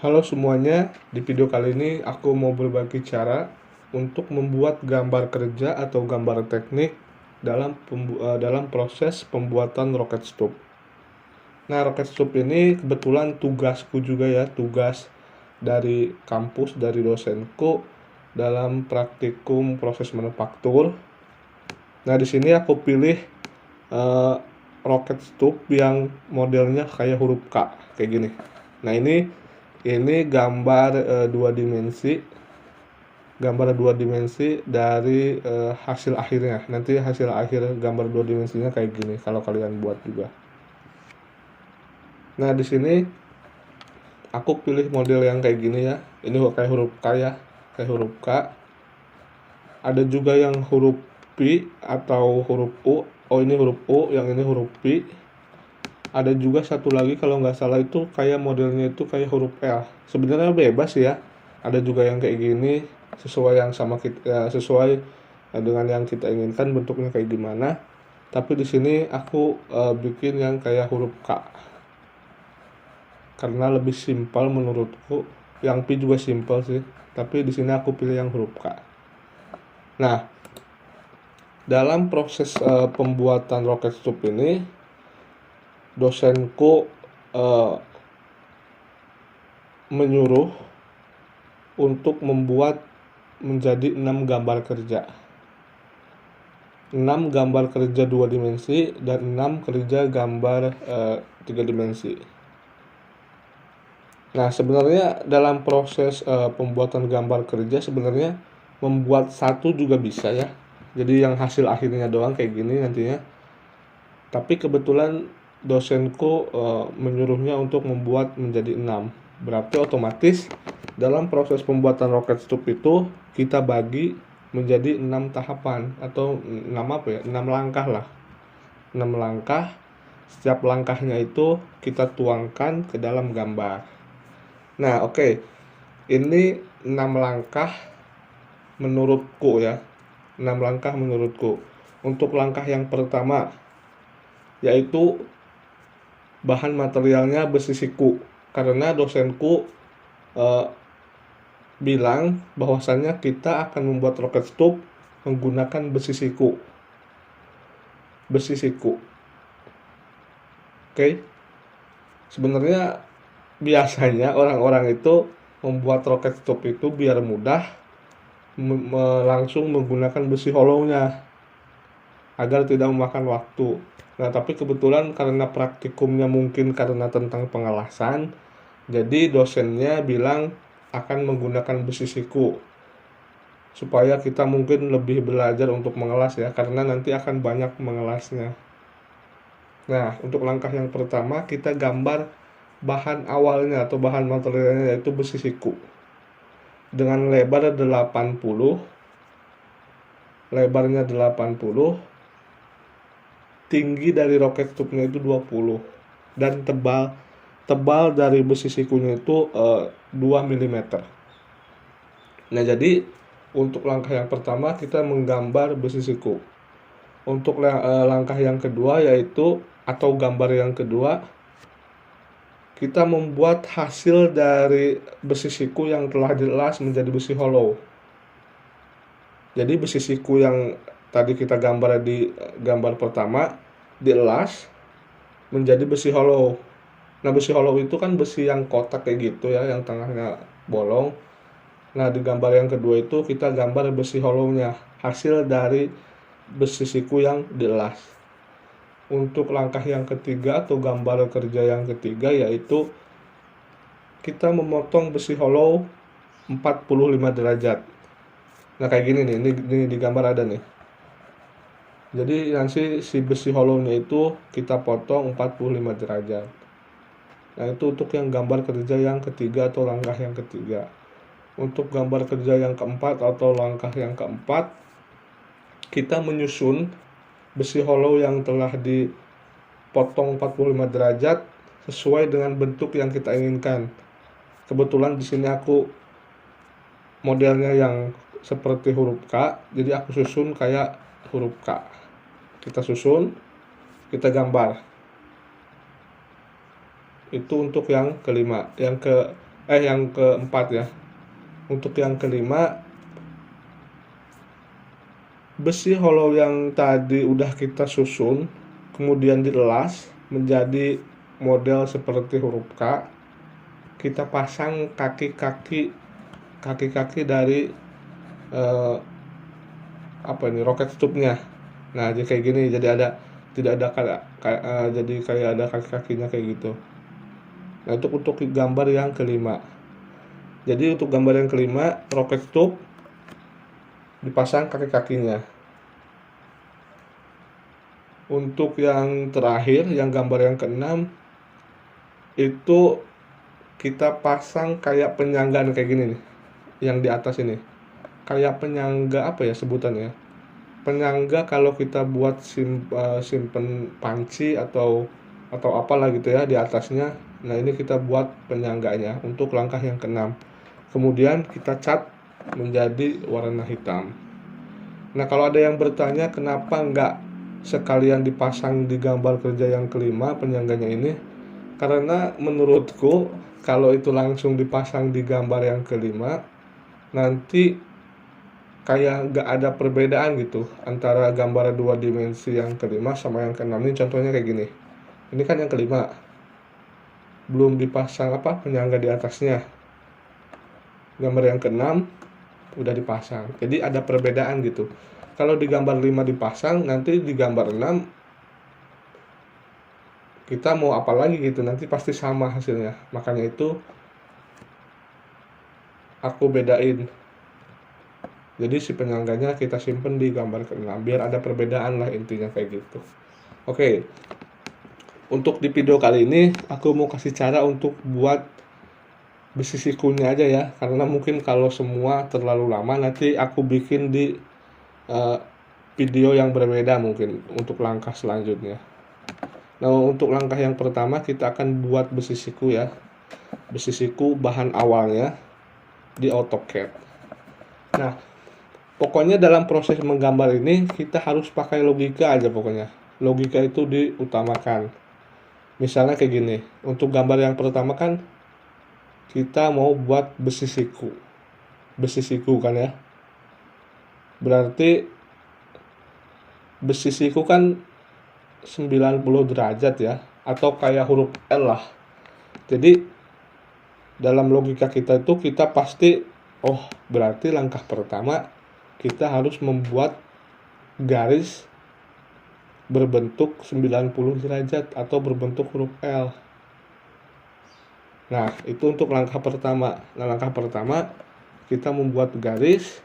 Halo semuanya, di video kali ini aku mau berbagi cara untuk membuat gambar kerja atau gambar teknik dalam proses pembuatan roket stub. Nah, roket stub ini kebetulan tugasku juga ya, tugas dari kampus, dari dosenku dalam praktikum proses manufaktur. Nah, di sini aku pilih eh, roket stub yang modelnya kayak huruf K, kayak gini. Nah, ini gambar dua dimensi dari hasil akhirnya. Nanti hasil akhir gambar dua dimensinya kayak gini kalau kalian buat juga. Nah, di sini aku pilih model yang kayak gini ya. Ini kayak huruf K ya, kayak huruf K. Ada juga yang huruf P atau huruf U. Oh, ini huruf U, yang ini huruf P. Ada juga satu lagi kalau nggak salah itu kayak modelnya itu kayak huruf L. Sebenarnya bebas ya. Ada juga yang kayak gini sesuai yang sama kita, sesuai dengan yang kita inginkan bentuknya kayak gimana. Tapi di sini aku bikin yang kayak huruf K. Karena lebih simpel menurutku. Yang P juga simpel sih. Tapi di sini aku pilih yang huruf K. Nah, dalam proses pembuatan roket stub ini dosenku menyuruh untuk membuat menjadi 6 gambar kerja. 6 gambar kerja 2 dimensi dan 6 kerja gambar 3 dimensi. Nah, sebenarnya dalam proses pembuatan gambar kerja sebenarnya membuat satu juga bisa ya. Jadi yang hasil akhirnya doang kayak gini nantinya. Tapi kebetulan dosenku menyuruhnya untuk membuat menjadi 6. Berarti otomatis dalam proses pembuatan roket stub itu kita bagi menjadi 6 tahapan atau 6 apa ya? 6 langkah lah. 6 langkah. Setiap langkahnya itu kita tuangkan ke dalam gambar. Nah, oke. Ini 6 langkah menurutku ya. 6 langkah menurutku. Untuk langkah yang pertama yaitu bahan materialnya besi siku, karena dosenku bilang bahwasannya kita akan membuat roket stub menggunakan besi siku. Oke. Sebenarnya biasanya orang-orang itu membuat roket stub itu biar mudah langsung menggunakan besi hollownya agar tidak memakan waktu. Nah, tapi kebetulan karena praktikumnya mungkin karena tentang pengelasan, jadi dosennya bilang akan menggunakan besi siku supaya kita mungkin lebih belajar untuk mengelas ya, karena nanti akan banyak mengelasnya. Nah, untuk langkah yang pertama kita gambar bahan awalnya atau bahan materialnya yaitu besi siku dengan lebar 80, lebarnya 80, tinggi dari roket stubnya itu 20, dan tebal dari besi sikunya itu 2 mm. Nah, jadi untuk langkah yang pertama kita menggambar besi siku. Untuk langkah yang kedua yaitu atau gambar yang kedua kita membuat hasil dari besi siku yang telah dielas menjadi besi hollow. Jadi besi siku yang tadi kita gambar di gambar pertama dielas menjadi besi hollow. Nah, besi hollow itu kan besi yang kotak kayak gitu ya, yang tengahnya bolong. Nah, di gambar yang kedua itu kita gambar besi hollownya, hasil dari besi siku yang dielas. Untuk langkah yang ketiga atau gambar kerja yang ketiga yaitu kita memotong besi hollow 45 derajat. Nah, kayak gini nih, ini di gambar ada nih. Jadi nanti si besi hollownya itu kita potong 45 derajat. Nah, itu untuk yang gambar kerja yang ketiga atau langkah yang ketiga. Untuk gambar kerja yang keempat atau langkah yang keempat, kita menyusun besi hollow yang telah dipotong 45 derajat sesuai dengan bentuk yang kita inginkan. Kebetulan di sini aku modelnya yang seperti huruf K, jadi aku susun kayak huruf K. Kita susun, kita gambar. Itu untuk yang kelima. Yang yang keempat ya. Untuk yang kelima, besi hollow yang tadi udah kita susun kemudian dielas menjadi model seperti huruf K. Kita pasang kaki-kaki dari roket stubnya. Nah, jadi kayak gini, jadi ada tidak ada jadi kayak ada kaki-kakinya kayak gitu. Nah, untuk gambar yang kelima. Jadi untuk gambar yang kelima, roket stub dipasang kaki-kakinya. Untuk yang terakhir, yang gambar yang keenam, itu kita pasang kayak penyangga kayak gini nih, yang di atas ini. Kayak penyangga apa ya sebutannya? Penyangga kalau kita buat simpen panci atau apalah gitu ya di atasnya. Nah, ini kita buat penyangganya untuk langkah yang keenam. Kemudian kita cat menjadi warna hitam. Nah, kalau ada yang bertanya kenapa nggak sekalian dipasang di gambar kerja yang kelima penyangganya ini, karena menurutku kalau itu langsung dipasang di gambar yang kelima, nanti kayak nggak ada perbedaan gitu antara gambar 2 dimensi yang kelima sama yang keenam. Ini contohnya kayak gini. Ini kan yang kelima, belum dipasang penyangga di atasnya. Gambar yang keenam udah dipasang, jadi ada perbedaan gitu. Kalau di gambar 5 dipasang, nanti di gambar 6 kita mau apa lagi gitu, nanti pasti sama hasilnya. Makanya itu aku bedain. Jadi si penyangganya kita simpen di gambar ke-6 biar ada perbedaan lah, intinya kayak gitu. Oke. Untuk di video kali ini aku mau kasih cara untuk buat besi sikunya aja ya, karena mungkin kalau semua terlalu lama nanti aku bikin di video yang berbeda mungkin untuk langkah selanjutnya. Nah, untuk langkah yang pertama kita akan buat besi siku ya. Besi siku bahan awalnya di AutoCAD. Nah, pokoknya dalam proses menggambar ini kita harus pakai logika aja pokoknya. Logika itu diutamakan. Misalnya kayak gini, untuk gambar yang pertama kan kita mau buat besi siku. Besi siku kan ya. Berarti besi siku kan 90 derajat ya, atau kayak huruf L lah. Jadi dalam logika kita itu kita pasti berarti langkah pertama kita harus membuat garis berbentuk 90 derajat atau berbentuk huruf L. Nah, itu untuk langkah pertama. Nah, langkah pertama kita membuat garis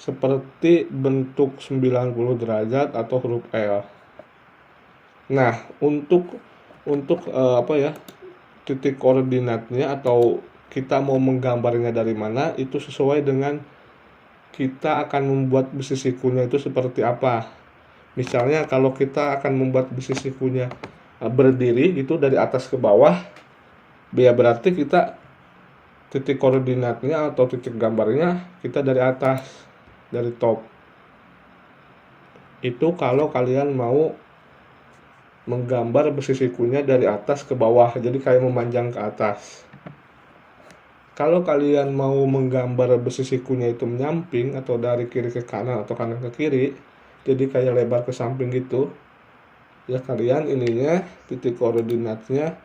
seperti bentuk 90 derajat atau huruf L. Nah, untuk titik koordinatnya atau kita mau menggambarnya dari mana itu sesuai dengan kita akan membuat besi sikunya itu seperti apa. Misalnya kalau kita akan membuat besi sikunya berdiri gitu dari atas ke bawah, ya berarti kita titik koordinatnya atau titik gambarnya kita dari atas, dari top. Itu kalau kalian mau menggambar besi sikunya dari atas ke bawah, jadi kayak memanjang ke atas. Kalau kalian mau menggambar besi sikunya itu menyamping atau dari kiri ke kanan atau kanan ke kiri, jadi kayak lebar ke samping gitu, ya kalian ininya titik koordinatnya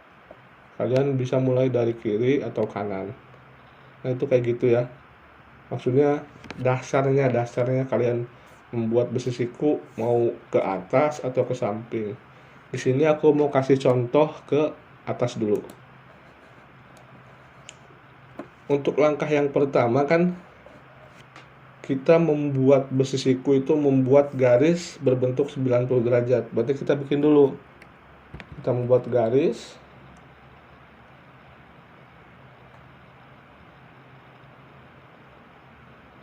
kalian bisa mulai dari kiri atau kanan. Nah, itu kayak gitu ya. Maksudnya dasarnya kalian membuat besi siku mau ke atas atau ke samping. Di sini aku mau kasih contoh ke atas dulu. Untuk langkah yang pertama kan kita membuat besi siku itu membuat garis berbentuk 90 derajat. Berarti kita bikin dulu. Kita membuat garis.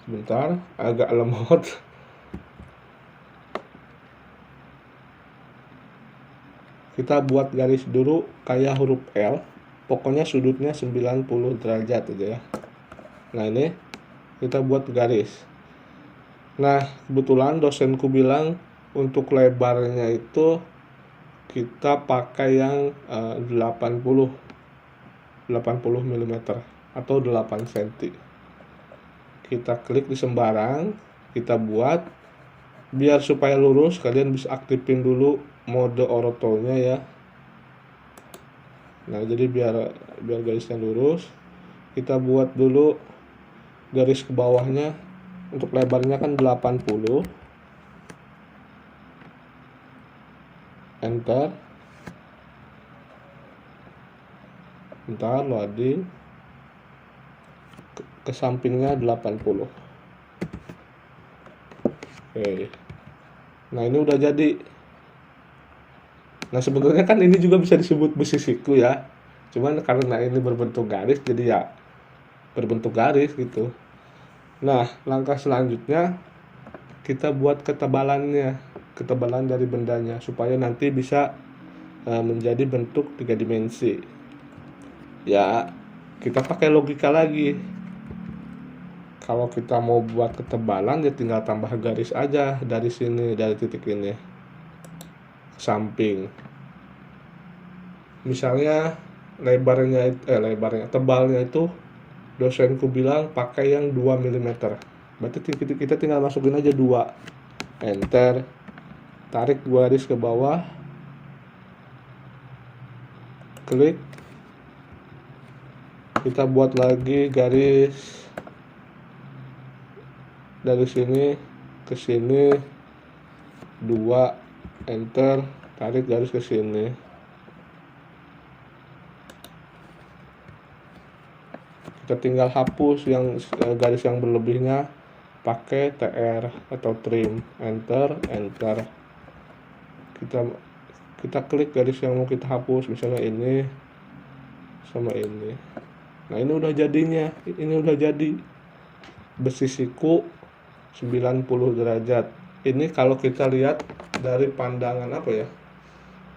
Sebentar, agak lemot. Kita buat garis dulu kayak huruf L. Pokoknya sudutnya 90 derajat aja ya. Nah, ini kita buat garis. Nah, kebetulan dosenku bilang untuk lebarnya itu kita pakai yang 80. 80 mm atau 8 cm. Kita klik di sembarang, kita buat. Biar supaya lurus, kalian bisa aktifin dulu mode ortonya ya. Nah, jadi biar garisnya lurus, kita buat dulu garis ke bawahnya. Untuk lebarnya kan 80. Enter. Bentar, loading. Ke sampingnya 80. Oke. Nah, ini udah jadi. Nah, sebenarnya kan ini juga bisa disebut besi siku ya. Cuman karena ini berbentuk garis, jadi ya berbentuk garis gitu. Nah, langkah selanjutnya kita buat ketebalannya, ketebalan dari bendanya supaya nanti bisa menjadi bentuk 3 dimensi. Ya, kita pakai logika lagi. Kalau kita mau buat ketebalan ya tinggal tambah garis aja dari sini, dari titik ini ke samping. Misalnya tebalnya itu dosenku bilang pakai yang 2 mm. Berarti kita tinggal masukin aja 2. Enter. Tarik garis ke bawah. Klik. Kita buat lagi garis dari sini ke sini 2. Enter. Tarik garis ke sini. Kita tinggal hapus yang garis yang berlebihnya pakai TR atau trim. Enter. Kita klik garis yang mau kita hapus, misalnya ini sama ini. Nah, ini udah jadinya. Ini udah jadi besi siku 90 derajat. Ini kalau kita lihat dari pandangan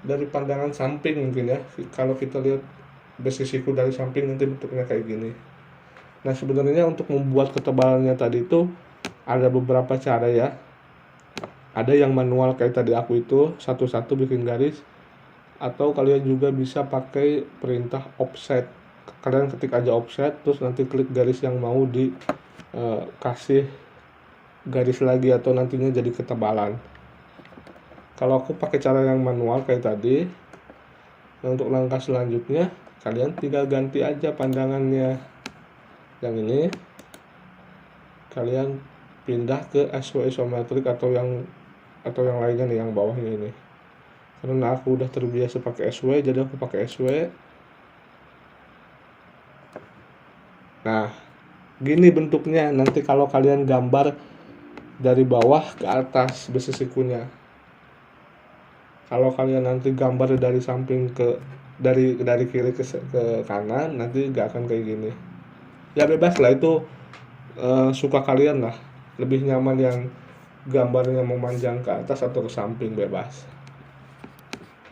dari pandangan samping mungkin ya. Kalau kita lihat besi siku dari samping nanti bentuknya kayak gini. Nah, sebenarnya untuk membuat ketebalannya tadi itu ada beberapa cara ya. Ada yang manual kayak tadi aku itu, satu-satu bikin garis. Atau kalian juga bisa pakai perintah offset. Kalian ketik aja offset, terus nanti klik garis yang mau kasih garis lagi atau nantinya jadi ketebalan. Kalau aku pakai cara yang manual kayak tadi. Nah, untuk langkah selanjutnya kalian tinggal ganti aja pandangannya. Yang ini kalian pindah ke SW isometrik atau yang lainnya nih, yang bawahnya ini. Karena aku udah terbiasa pakai SW, jadi aku pakai SW. Nah, gini bentuknya nanti kalau kalian gambar dari bawah ke atas besi sikunya. Kalau kalian nanti gambar dari samping dari kiri ke kanan, nanti gak akan kayak gini. Ya bebas lah, itu suka kalian lah. Lebih nyaman yang gambarnya memanjang ke atas atau ke samping, bebas.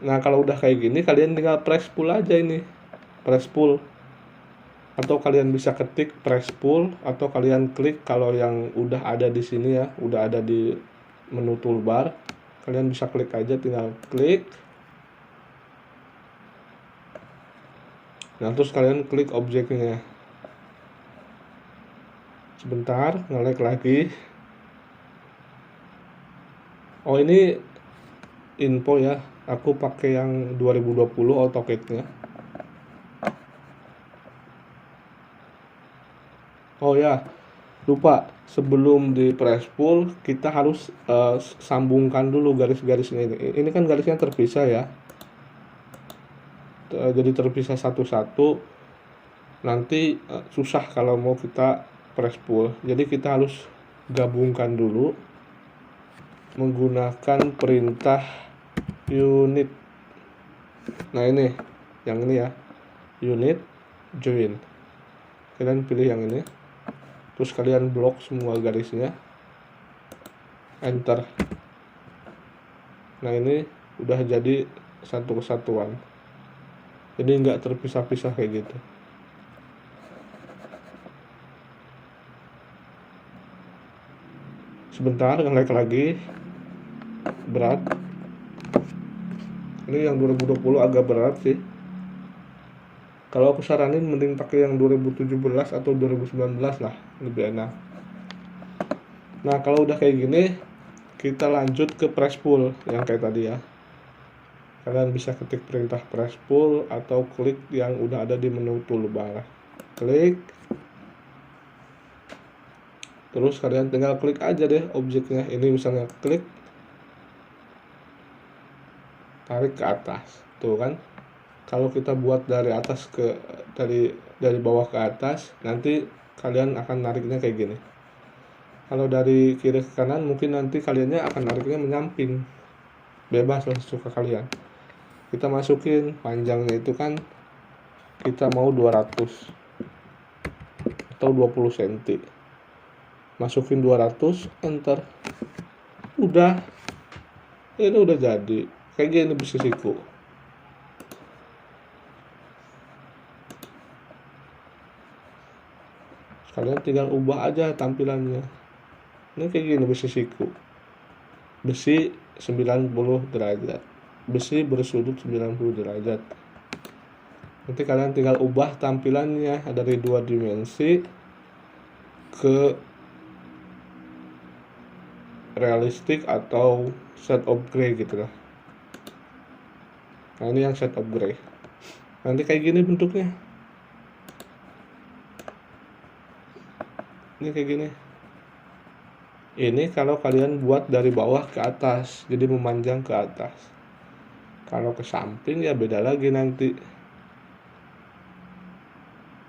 Nah, kalau udah kayak gini kalian tinggal press pull aja ini. Press pull. Atau kalian bisa ketik press pull, atau kalian klik kalau yang udah ada di sini ya, udah ada di menu toolbar. Kalian bisa klik aja, tinggal klik. Nah, terus kalian klik objeknya. Sebentar, nge-lag lagi. Oh, ini info ya. Aku pakai yang 2020 AutoCAD-nya. Oh ya, lupa. Sebelum di press pull, kita harus sambungkan dulu garis-garisnya ini. Ini kan garisnya terpisah ya. Jadi terpisah satu-satu. Nanti susah kalau mau kita press pull. Jadi kita harus gabungkan dulu menggunakan perintah unit. Nah, ini yang ini ya, unit join. Kalian pilih yang ini, terus kalian blok semua garisnya, enter. Nah, ini udah jadi satu kesatuan, jadi nggak terpisah-pisah kayak gitu. Sebentar, nge-lag lagi, berat. Ini yang 2020 agak berat sih. Kalau aku saranin mending pakai yang 2017 atau 2019 lah, lebih enak. Nah kalau udah kayak gini, kita lanjut ke press pull yang kayak tadi ya. Kalian bisa ketik perintah press pull atau klik yang udah ada di menu toolbar. Klik, terus kalian tinggal klik aja deh objeknya. Ini misalnya klik, tarik ke atas, tuh kan. Kalau kita buat dari atas ke dari bawah ke atas, nanti kalian akan nariknya kayak gini. Kalau dari kiri ke kanan, mungkin nanti kaliannya akan nariknya menyamping. Bebas lah, suka kalian. Kita masukin panjangnya itu kan kita mau 200 atau 20 cm. Masukin 200, enter. Udah. Ini udah jadi. Kayak gini besi siku. Kalian tinggal ubah aja tampilannya. Ini kayak gini besi siku. Besi 90 derajat. Besi bersudut 90 derajat. Nanti kalian tinggal ubah tampilannya dari 2 dimensi ke realistik atau shade of gray gitu lah. Nah ini yang shade of gray. Nanti kayak gini bentuknya. Ini kayak gini. Ini kalau kalian buat dari bawah ke atas, jadi memanjang ke atas. Kalau ke samping ya beda lagi nanti.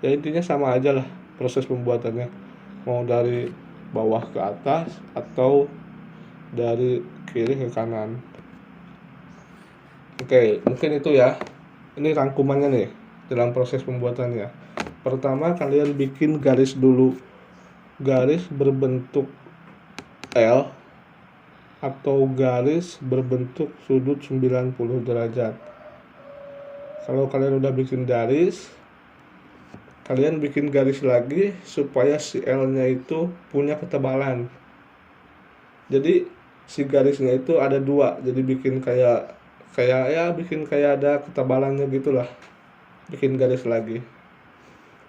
Ya intinya sama aja lah proses pembuatannya. Mau dari bawah ke atas atau dari kiri ke kanan. Oke, mungkin itu ya. Ini rangkumannya nih dalam proses pembuatannya. Pertama kalian bikin garis dulu. Garis berbentuk L atau garis berbentuk sudut 90 derajat. Kalau kalian udah bikin garis, kalian bikin garis lagi supaya si L-nya itu punya ketebalan. Jadi si garisnya itu ada 2, jadi bikin kayak ada ketebalannya gitulah. Bikin garis lagi.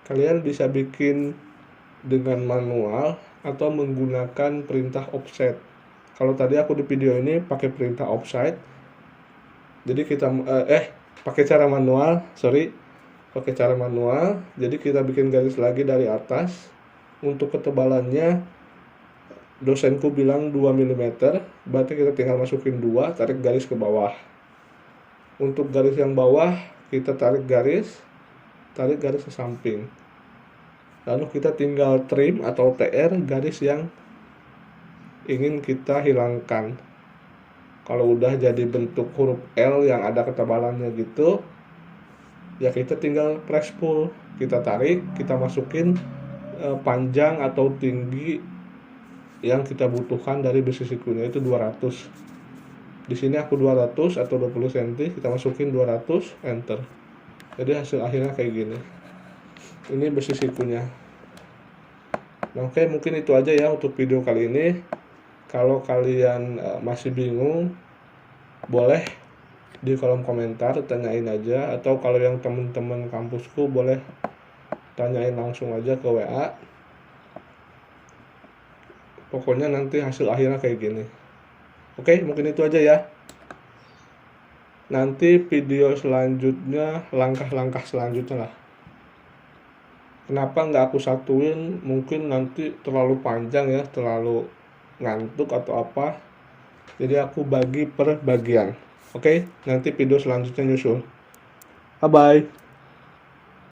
Kalian bisa bikin dengan manual atau menggunakan perintah offset. Kalau tadi aku di video ini pakai perintah offset, jadi kita pakai cara manual, pakai cara manual. Jadi kita bikin garis lagi dari atas. Untuk ketebalannya dosenku bilang 2 mm, berarti kita tinggal masukin 2, tarik garis ke bawah. Untuk garis yang bawah kita tarik garis ke samping. Lalu kita tinggal trim atau TR garis yang ingin kita hilangkan. Kalau udah jadi bentuk huruf L yang ada ketebalannya gitu, ya kita tinggal press pull. Kita tarik, kita masukin panjang atau tinggi yang kita butuhkan dari besi sikunya itu 200. Di sini aku 200 atau 20 cm, kita masukin 200, enter. Jadi hasil akhirnya kayak gini. Ini besi sikunya. Nah, oke, mungkin itu aja ya untuk video kali ini. Kalau kalian masih bingung, boleh di kolom komentar tanyain aja, atau kalau yang teman-teman kampusku boleh tanyain langsung aja ke WA. Pokoknya nanti hasil akhirnya kayak gini. Oke, mungkin itu aja ya. Nanti video selanjutnya, langkah-langkah selanjutnya lah. Kenapa nggak aku satuin? Mungkin nanti terlalu panjang ya, terlalu ngantuk atau apa. Jadi aku bagi per bagian. Oke, nanti video selanjutnya nyusul. Bye-bye.